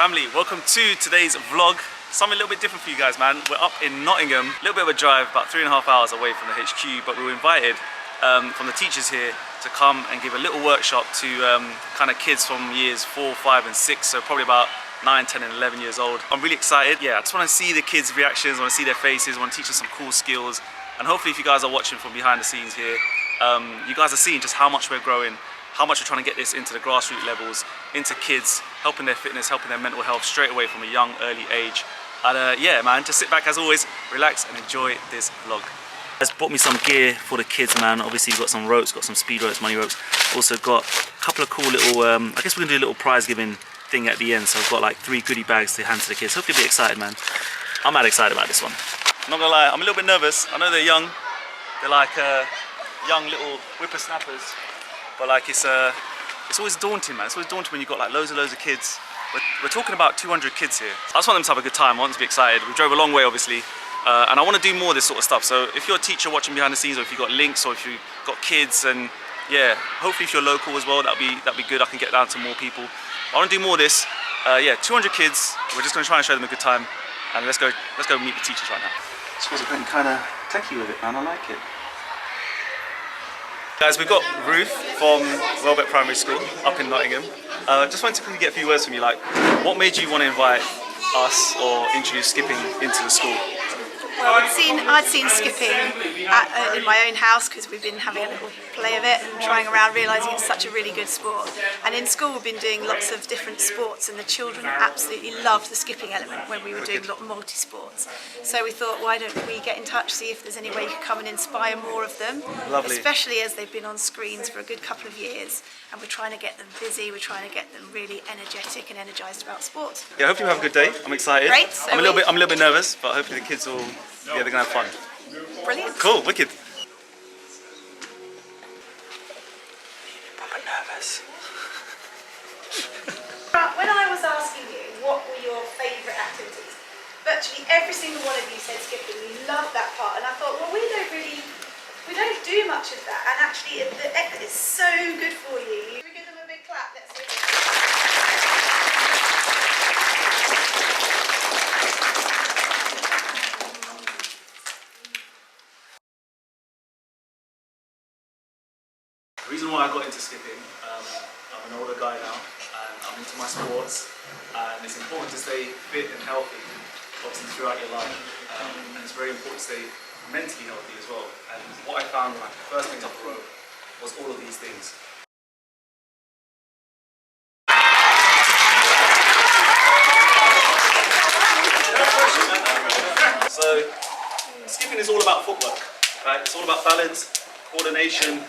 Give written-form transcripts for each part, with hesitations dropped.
Family, welcome to today's vlog. Something a little bit different for you guys, man. We're up in Nottingham, a little bit of a drive, about 3.5 hours away from the HQ, but we were invited from the teachers here to come and give a little workshop to kind of kids from years 4, 5 and 6, so probably about 9, 10 and 11 years old. I'm really excited. Yeah, I just want to see the kids' reactions, I want to see their faces, I want to teach them some cool skills. And hopefully if you guys are watching from behind the scenes here, you guys are seeing just how much we're growing, how much we're trying to get this into the grassroots levels, into kids, helping their fitness, helping their mental health straight away from a young, early age. And yeah, man, just sit back as always, relax and enjoy this vlog. Guys bought me some gear for the kids, man. Obviously, we've got some ropes, got some speed ropes, money ropes. Also got a couple of cool little, I guess we're gonna do a little prize giving thing at the end. So I've got like 3 goodie bags to hand to the kids. Hopefully you'll be excited, man. I'm mad excited about this one. I'm not gonna lie, I'm a little bit nervous. I know they're young. They're like young little whippersnappers. But like it's always daunting, man. It's always daunting when you've got like loads of kids. We're talking about 200 kids here. I just want them to have a good time. I want them to be excited. We drove a long way, obviously. And I want to do more of this sort of stuff. So if you're a teacher watching behind the scenes, or if you've got links, or if you've got kids, and yeah, hopefully if you're local as well, that'd be good. I can get down to more people. I want to do more of this. Yeah, 200 kids. We're just going to try and show them a good time. And let's go meet the teachers right now. Schools are getting kind of techie with it, man. I like it. Guys, we've got Ruth from Welbeck Primary School up in Nottingham. Just wanted to quickly get a few words from you. Like, what made you want to invite us or introduce skipping into the school? Well, I'd seen skipping in my own house because we've been having a little play of it and trying around, realising it's such a really good sport. And in school we've been doing lots of different sports, and the children absolutely loved the skipping element when we were doing a lot of multi-sports. So we thought, why don't we get in touch, see if there's any way you could come and inspire more of them. Lovely. Especially as they've been on screens for a good couple of years, and we're trying to get them busy, we're trying to get them really energetic and energised about sport. Yeah, hopefully you have a good day. I'm excited. Great. I'm a little bit nervous, but hopefully the kids will, yeah, they're gonna have fun. Brilliant. Cool, wicked. I'm nervous. When I was asking you what were your favourite activities, virtually every single one of you said skipping. You love that part, and I thought, well, we don't do much of that, and actually the effort is so good for you. Should we give them a big clap? Let's do it. The reason why I got into skipping, I'm an older guy now, and I'm into my sports, and it's important to stay fit and healthy, obviously throughout your life, and it's very important to stay mentally healthy as well. And what I found when I first picked up the rope was all of these things. So, skipping is all about footwork, right? It's all about balance, coordination,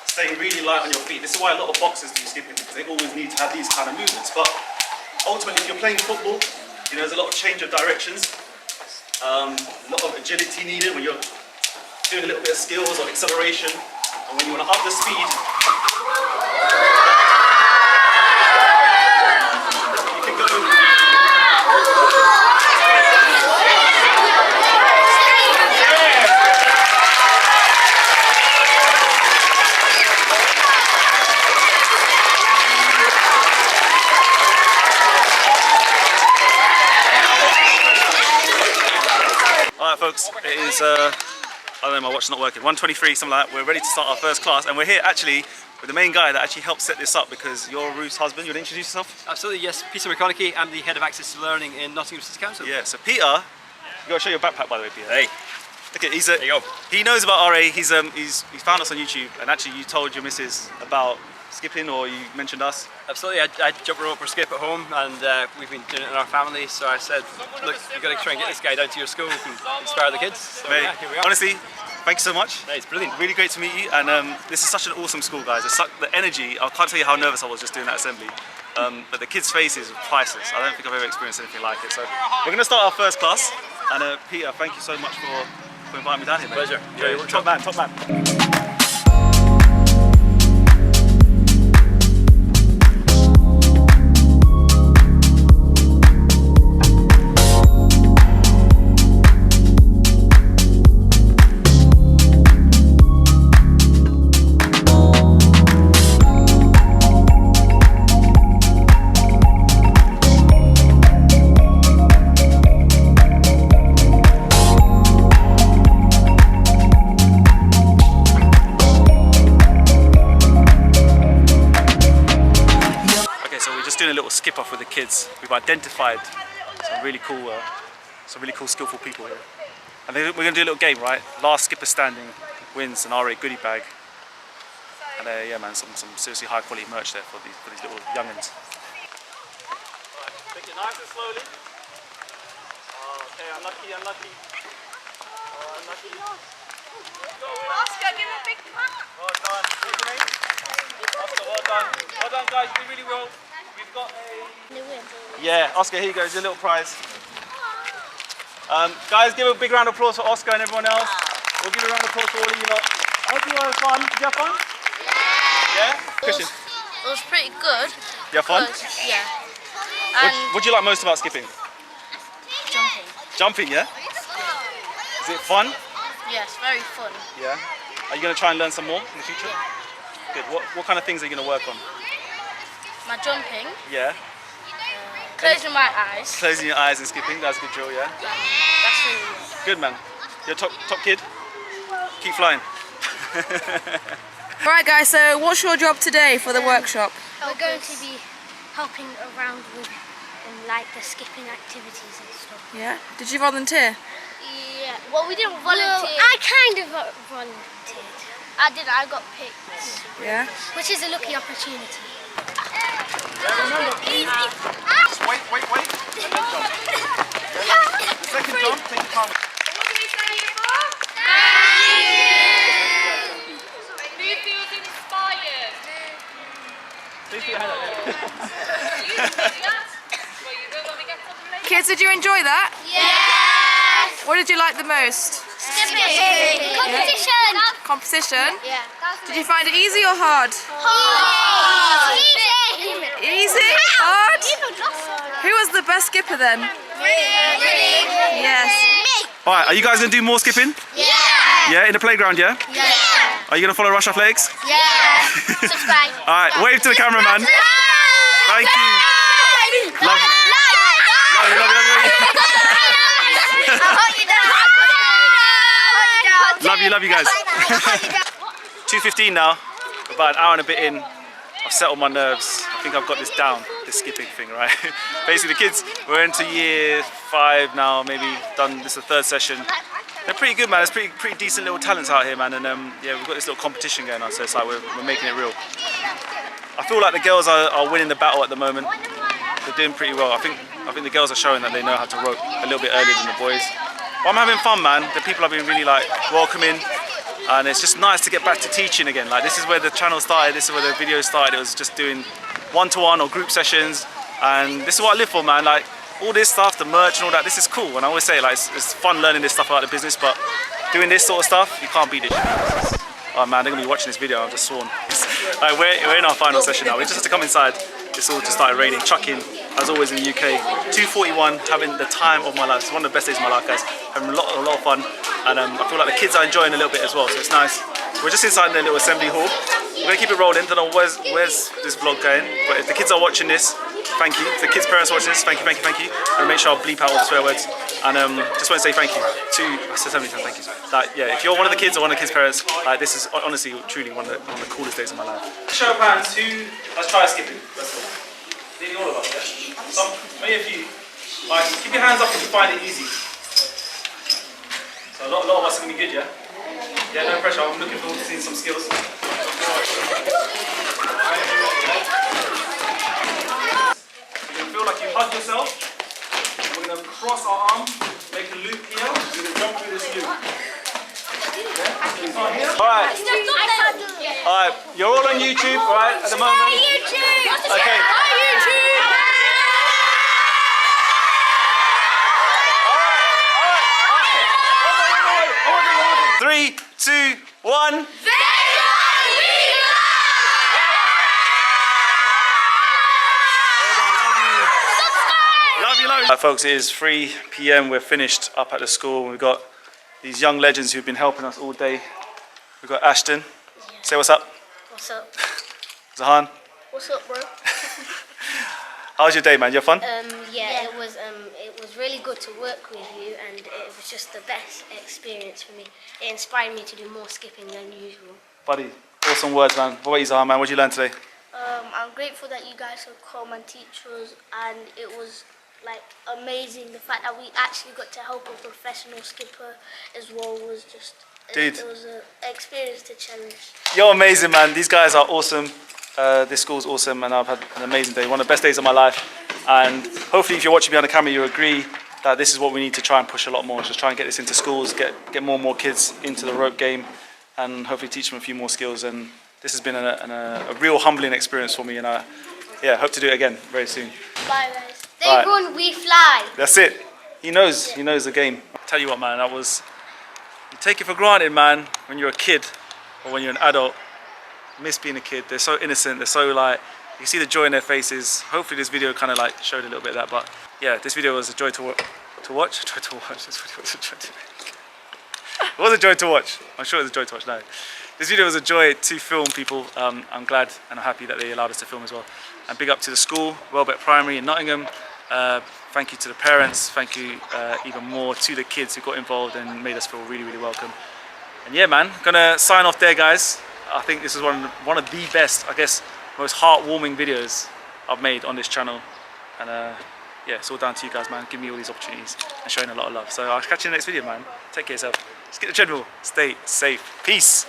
staying really light on your feet. This is why a lot of boxers do skipping, because they always need to have these kind of movements. But ultimately, if you're playing football, you know, there's a lot of change of directions, a lot of agility needed when you're doing a little bit of skills or acceleration, and when you want to up the speed, you can go. Alright folks, it is, I don't know, my watch is not working, 1:23, something like that. We're ready to start our first class, and we're here actually with the main guy that actually helped set this up, because you're Ruth's husband. You want to introduce yourself? Absolutely, yes. Peter McConaughey. I'm the Head of Access to Learning in Nottingham City Council. Yeah, so Peter, you got to show your backpack by the way, Peter. Hey. Look at, There you go. he knows about RA, he's found us on YouTube, and actually you told your missus about skipping, or you mentioned us. Absolutely, I jump rope or skip at home, and we've been doing it in our family, so I said, look, you've got to try and get this guy down to your school and inspire the kids. So Mate, yeah, here we are. honestly, thank you so much. Hey, it's brilliant. Really great to meet you, and this is such an awesome school, guys. It's like the energy, I can't tell you how nervous I was just doing that assembly, but the kids' faces were priceless. I don't think I've ever experienced anything like it. So we're going to start our first class, and Peter, thank you so much for inviting me down here, mate. Pleasure. Yeah, top man, top man. we've identified some really cool skillful people here. And we're going to do a little game, right? Last skipper standing wins an R8 goodie bag. And yeah, man, some seriously high quality merch there for these little youngins. Right, take it nice and slowly. Oh, okay, unlucky. Oh, unlucky. Oscar, give him a big clap. Well done. What's your name? Oscar, well done. Well done, guys. You did really well. We've got a... Yeah, Oscar, here you go. Here's your little prize. Guys, give a big round of applause for Oscar and everyone else. We'll give a round of applause for all of you lot. I hope you had fun. Did you have fun? Yeah? Christian? It was pretty good. You have fun? Yeah. What do you like most about skipping? Jumping. Jumping, yeah? Is it fun? Yes, very fun. Yeah. Are you going to try and learn some more in the future? Good. What kind of things are you going to work on? My jumping, Yeah. closing my eyes. Closing your eyes and skipping. That's a good drill, yeah? That's really good. Good, man. You're a top kid. Keep flying. Right guys, so what's your job today for the workshop? We're going to be helping around with like the skipping activities and stuff. Yeah. Did you volunteer? Yeah, well we didn't volunteer. I kind of volunteered. I did, I got picked. Yeah. Which is a lucky opportunity. Just wait. And then jump. The second jump, take your time. What do we say it for? Who feels inspired? Please put your hand up there. Kids, did you enjoy that? Yes! What did you like the most? Skipping! Competition! Competition? Yeah. Did you find it easy or hard? Easy? Hard? Who was the best skipper then? Yes. Alright, are you guys going to do more skipping? Yeah! Yeah, in the playground, yeah? Yeah! Are you going to follow Rush Athletics? Yeah! Subscribe! Alright, wave to the cameraman. Thank you. Love you. Love you guys. 2:15 now. About an hour and a bit in. I've settled my nerves. I think I've got this down, this skipping thing, right? Basically, the kids, we're into year 5 now, maybe done, this is the 3rd session. They're pretty good, man. There's pretty decent little talents out here, man. And yeah, we've got this little competition going on, so it's like we're making it real. I feel like the girls are winning the battle at the moment. They're doing pretty well. I think the girls are showing that they know how to rope a little bit earlier than the boys. But I'm having fun, man. The people have been really like welcoming, and it's just nice to get back to teaching again. Like this is where the channel started. This is where the videos started. It was just doing one-to-one or group sessions, and this is what I live for, man. Like all this stuff, the merch and all that. This is cool, and I always say like it's fun learning this stuff about the business, but doing this sort of stuff, you can't beat it. Oh man, they're gonna be watching this video. I've just sworn. Like, we're in our final session now. We just have to come inside. It's all just started raining, chucking, as always in the UK. 2:41, having the time of my life. It's one of the best days of my life, guys. Having a lot of fun, and I feel like the kids are enjoying a little bit as well, so it's nice. We're just inside the little assembly hall. We're gonna keep it rolling. Don't know where's this vlog going, but if the kids are watching this, thank you. If the kids' parents are watching this, thank you. And make sure I'll bleep out all the swear words. And just want to say thank you to, I said so many times, thank you. Like, yeah, if you're one of the kids or one of the kids' parents, like, this is honestly, truly one of the coolest days of my life. Show of hands, let's try skipping. Nearly all of us, yeah? Some, maybe a few. Like, keep your hands up if you find it easy. So a lot of us are going to be good, yeah? Yeah, no pressure, I'm looking forward to seeing some skills. You can feel like you hug yourself. We're going to cross our arm, make a loop here. We're going to jump through this loop. Yeah? Alright, you're all on YouTube, right, at the moment? Okay. 3, 2, 1. Love you. Folks, it is 3 p.m. We're finished up at the school. We've got these young legends who've been helping us all day. We've got Ashton. Yeah. Say what's up. What's up? Zahan. What's up, bro? How was your day, man? You have fun? Yeah, it was really good to work with you, and it was just the best experience for me. It inspired me to do more skipping than usual. Buddy, awesome words, man. What about you, Zahan, man? What did you learn today? I'm grateful that you guys could come and teach us, and it was like amazing. The fact that we actually got to help a professional skipper as well was just Dude. It was an experience to cherish. You're amazing, man. These guys are awesome. This school's awesome, and I've had an amazing day. One of the best days of my life. And hopefully, if you're watching me on the camera, you agree that this is what we need to try and push a lot more. Just try and get this into schools, get more and more kids into the rope game, and hopefully teach them a few more skills. And this has been a real humbling experience for me, and I hope to do it again very soon. Bye, guys. They Right. run, we fly. That's it. He knows the game. I'll tell you what, man, you take it for granted, man, when you're a kid or when you're an adult. I miss being a kid. They're so innocent. They're so like, you see the joy in their faces. Hopefully this video kind of like showed a little bit of that, but yeah, this video was a joy to watch. This video was a joy to it was a joy to watch. I'm sure it was a joy to watch now. This video was a joy to film, people. I'm glad and I'm happy that they allowed us to film as well. And big up to the school, Welbeck Primary in Nottingham. Thank you to the parents. Thank you even more to the kids who got involved and made us feel really, really welcome. And yeah, man, gonna sign off there, guys. I think this is one of the best, I guess, most heartwarming videos I've made on this channel. And yeah, it's all down to you guys, man. Give me all these opportunities and showing a lot of love. So I'll catch you in the next video, man. Take care of yourself. Let's get the general. Stay safe. Peace.